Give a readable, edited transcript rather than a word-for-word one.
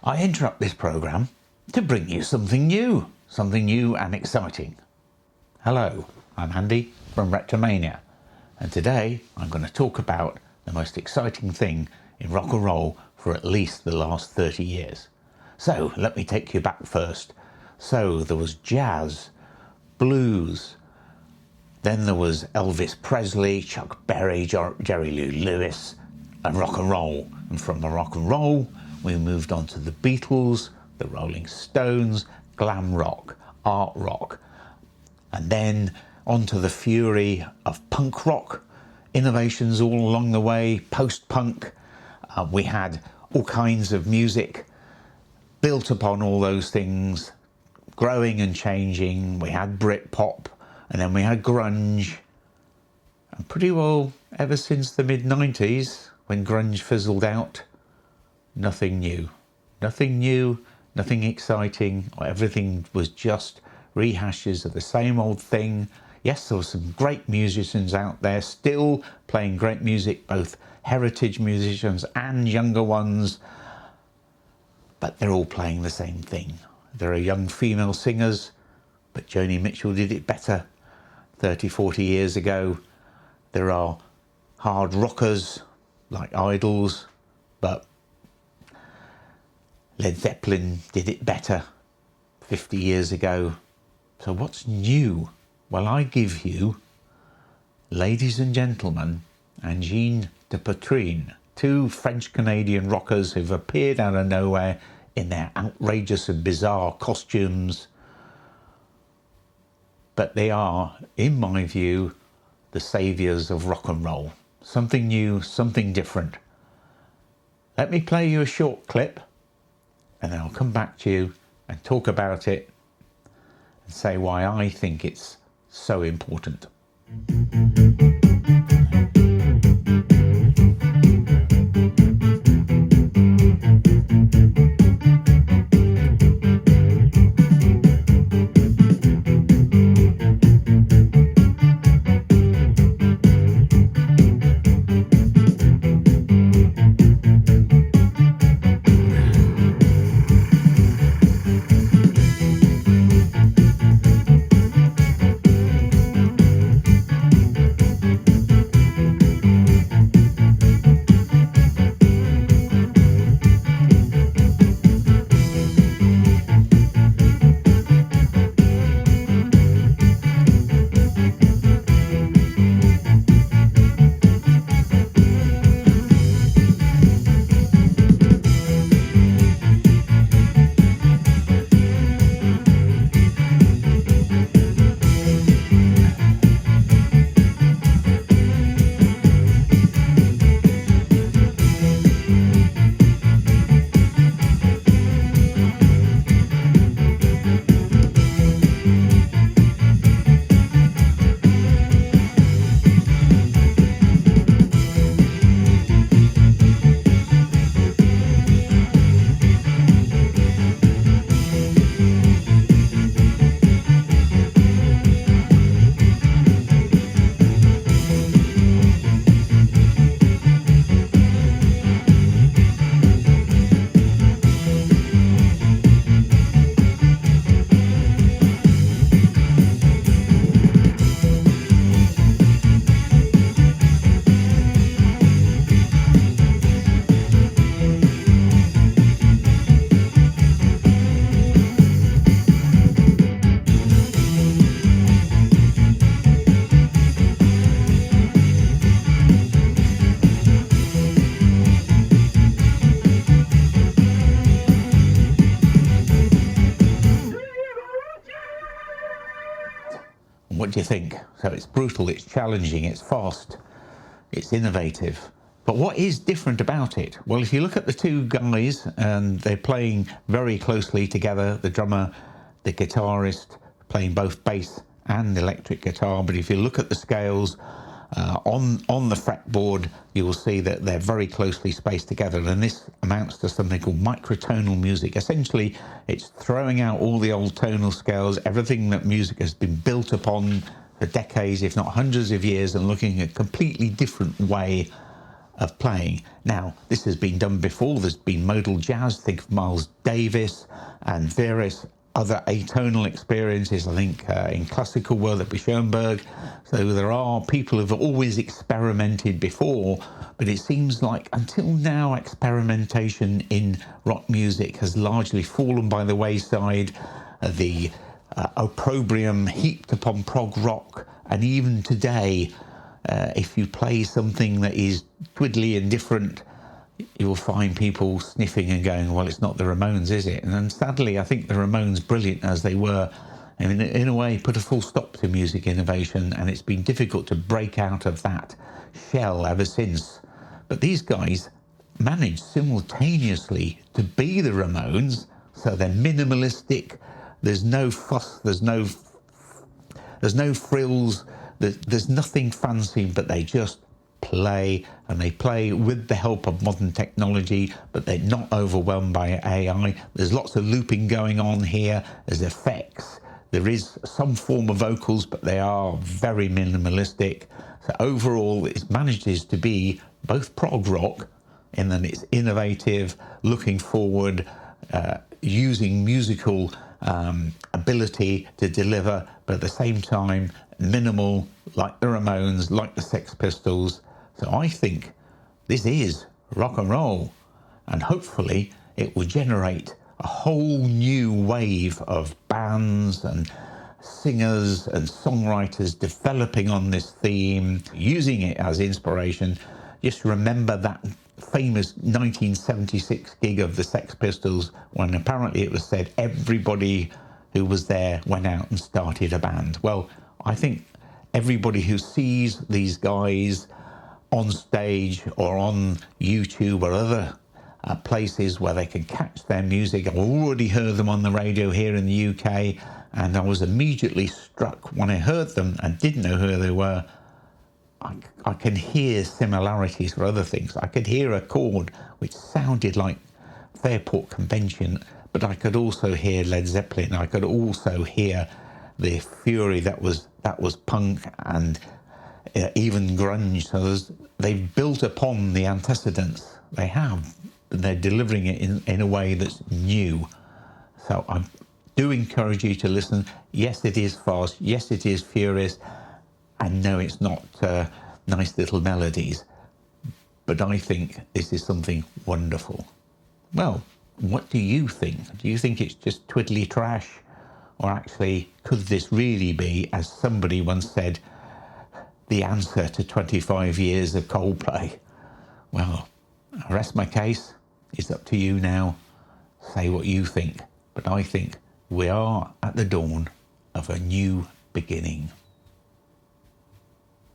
I interrupt this programme to bring you something new and exciting. Hello, I'm Andy from Retromania, and today I'm going to talk about the most exciting thing in rock and roll for at least the last 30 years. So let me take you back first. So there was jazz, blues, then there was Elvis Presley, Chuck Berry, Jerry Lee Lewis, and rock and roll. And from the rock and roll, we moved on to the Beatles, the Rolling Stones, glam rock, art rock, and then on to the fury of punk rock, innovations all along the way, post-punk. We had all kinds of music built upon all those things, growing and changing. We had Britpop, and then we had grunge. And pretty well ever since the mid-90s, when grunge fizzled out, nothing new. Nothing new, nothing exciting. Everything was just rehashes of the same old thing. Yes, there were some great musicians out there still playing great music, both heritage musicians and younger ones, but they're all playing the same thing. There are young female singers, but Joni Mitchell did it better 30, 40 years ago. There are hard rockers like Idols, but Led Zeppelin did it better 50 years ago. So what's new? Well, I give you, ladies and gentlemen, Angine de Poitrine, two French-Canadian rockers who've appeared out of nowhere in their outrageous and bizarre costumes. But they are, in my view, the saviours of rock and roll. Something new, something different. Let me play you a short clip, and then I'll come back to you and talk about it and say why I think it's so important. What do you think? So it's brutal, it's challenging, it's fast, it's innovative. But what is different about it? Well, if you look at the two guys, and they're playing very closely together, the drummer, the guitarist, playing both bass and electric guitar. But if you look at the scales on the fretboard, you will see that they're very closely spaced together, and this amounts to something called microtonal music. Essentially, it's throwing out all the old tonal scales, everything that music has been built upon for decades, if not hundreds of years, and looking at a completely different way of playing. Now, this has been done before. There's been modal jazz, think of Miles Davis and various other atonal experiences, I think in classical world at Schoenberg. So there are people who've always experimented before, but it seems like until now experimentation in rock music has largely fallen by the wayside. The opprobrium heaped upon prog rock, and even today, if you play something that is twiddly and different, you'll find people sniffing and going, well, it's not the Ramones, is it? And then sadly, I think the Ramones, brilliant as they were, I mean, in a way, put a full stop to music innovation, and it's been difficult to break out of that shell ever since. But these guys managed simultaneously to be the Ramones, so they're minimalistic, there's no fuss, there's no frills, there's nothing fancy, but they just play, and they play with the help of modern technology, but they're not overwhelmed by AI. There's lots of looping going on here, there's effects, there is some form of vocals, but they are very minimalistic. So overall, it manages to be both prog rock, in that it's innovative, looking forward, using musical ability to deliver, but at the same time minimal, like the Ramones, like the Sex Pistols. So I think this is rock and roll, and hopefully it will generate a whole new wave of bands and singers and songwriters developing on this theme, using it as inspiration. Just remember that famous 1976 gig of the Sex Pistols, when apparently it was said everybody who was there went out and started a band. Well, I think everybody who sees these guys on stage or on YouTube or other places where they can catch their music, I've already heard them on the radio here in the UK, and I was immediately struck when I heard them and didn't know who they were. I can hear similarities for other things. I could hear a chord which sounded like Fairport Convention, but I could also hear Led Zeppelin. I could also hear the fury that was punk and even grunge. So they've built upon the antecedents they have, and they're delivering it in a way that's new. So I do encourage you to listen. Yes, it is fast. Yes, it is furious. And no, it's not nice little melodies, but I think this is something wonderful. Well, what do you think? Do you think it's just twiddly trash? Or actually, could this really be, as somebody once said, the answer to 25 years of Coldplay? Well, I rest my case. It's up to you now. Say what you think. But I think we are at the dawn of a new beginning.